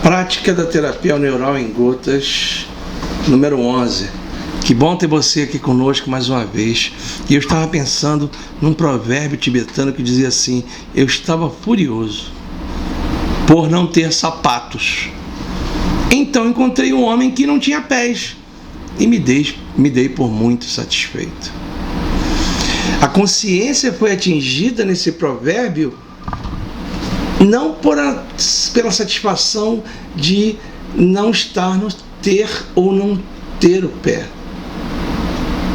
Prática da terapia neural em gotas, número 11. Que bom ter você aqui conosco mais uma vez. E eu estava pensando num provérbio tibetano que dizia assim: eu estava furioso por não ter sapatos. Então encontrei um homem que não tinha pés e me dei por muito satisfeito. A consciência foi atingida nesse provérbio não pela satisfação de não estar no ter ou não ter o pé,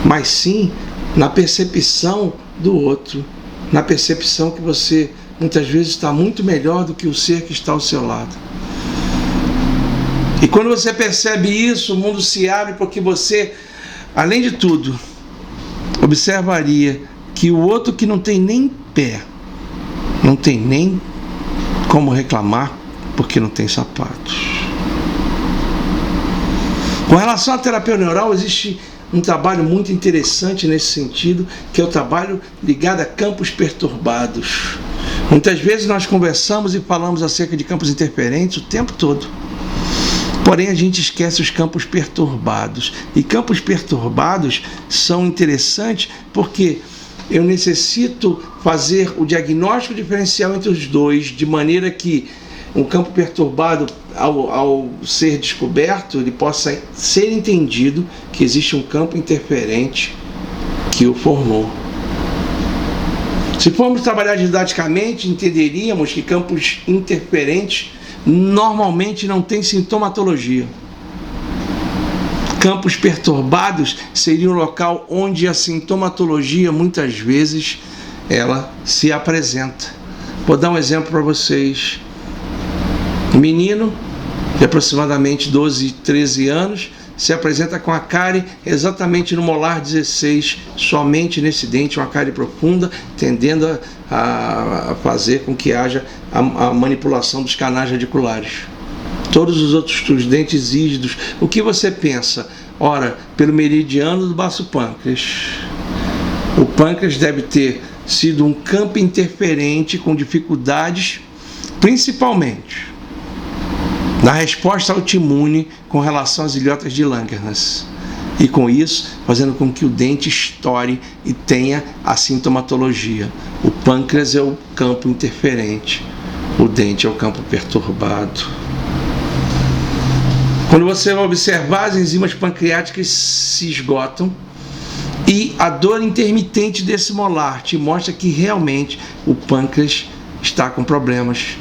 mas sim na percepção do outro, na percepção que você muitas vezes está muito melhor do que o ser que está ao seu lado. E quando você percebe isso, o mundo se abre, porque você, além de tudo, observaria que o outro que não tem nem pé, não tem nem como reclamar porque não tem sapatos. Com relação à terapia neural, existe um trabalho muito interessante nesse sentido, que é o trabalho ligado a campos perturbados. Muitas vezes nós conversamos e falamos acerca de campos interferentes o tempo todo. Porém, a gente esquece os campos perturbados. E campos perturbados são interessantes porque eu necessito fazer o diagnóstico diferencial entre os dois, de maneira que um campo perturbado, ao ser descoberto, ele possa ser entendido que existe um campo interferente que o formou. Se formos trabalhar didaticamente, entenderíamos que campos interferentes normalmente não têm sintomatologia. Campos perturbados seria um local onde a sintomatologia, muitas vezes, ela se apresenta. Vou dar um exemplo para vocês. Um menino de aproximadamente 12, 13 anos se apresenta com a cárie exatamente no molar 16, somente nesse dente, uma cárie profunda, tendendo a fazer com que haja a manipulação dos canais radiculares. Todos os outros dentes rígidos. O que você pensa? Ora, pelo meridiano do baço pâncreas. O pâncreas deve ter sido um campo interferente com dificuldades, principalmente na resposta autoimune com relação às ilhotas de Langerhans. E com isso, fazendo com que o dente estoure e tenha a sintomatologia. O pâncreas é o campo interferente, o dente é o campo perturbado. Quando você vai observar, as enzimas pancreáticas se esgotam e a dor intermitente desse molar te mostra que realmente o pâncreas está com problemas.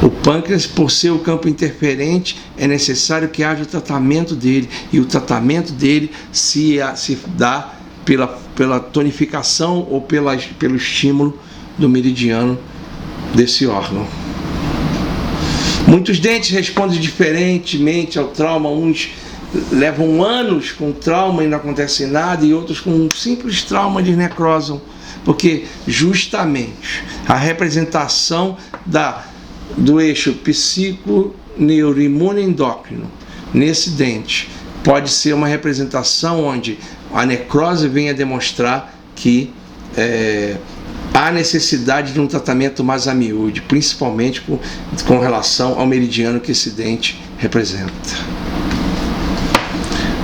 O pâncreas, por ser o campo interferente, é necessário que haja o tratamento dele, e o tratamento dele se dá pela tonificação ou pelo estímulo do meridiano desse órgão. Muitos dentes respondem diferentemente ao trauma. Uns levam anos com trauma e não acontece nada, e outros com um simples trauma de necrosam, porque justamente a representação do eixo psico-neuro-imune-endócrino nesse dente pode ser uma representação onde a necrose vem a demonstrar que há necessidade de um tratamento mais a miúde, principalmente com relação ao meridiano que esse dente representa.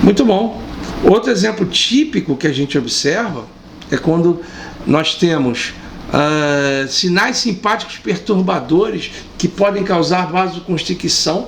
Muito bom. Outro exemplo típico que a gente observa é quando nós temos sinais simpáticos perturbadores que podem causar vasoconstricção,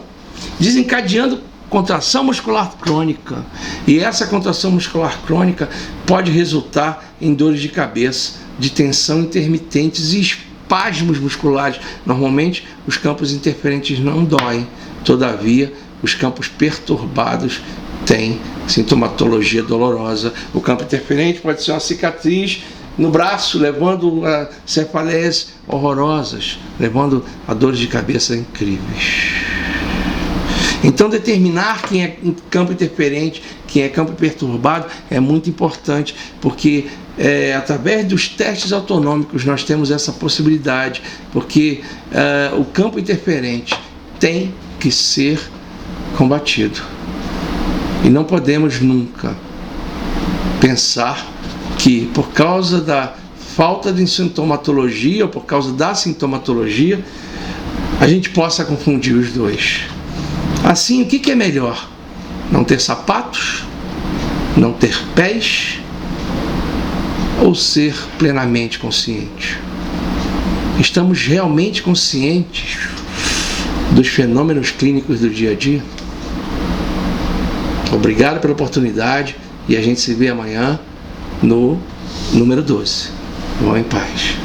desencadeando contração muscular crônica. E essa contração muscular crônica pode resultar em dores de cabeça, de tensão intermitentes e espasmos musculares. Normalmente, os campos interferentes não doem, todavia, os campos perturbados têm sintomatologia dolorosa. O campo interferente pode ser uma cicatriz no braço, levando a cefaleias horrorosas, levando a dores de cabeça incríveis. Então, determinar quem é campo interferente, quem é campo perturbado, é muito importante, porque através dos testes autonômicos nós temos essa possibilidade, porque o campo interferente tem que ser combatido. E não podemos nunca pensar que, por causa da falta de sintomatologia, ou por causa da sintomatologia, a gente possa confundir os dois. Assim, o que é melhor? Não ter sapatos? Não ter pés? Ou ser plenamente consciente? Estamos realmente conscientes dos fenômenos clínicos do dia a dia? Obrigado pela oportunidade e a gente se vê amanhã no número 12. Vão em paz.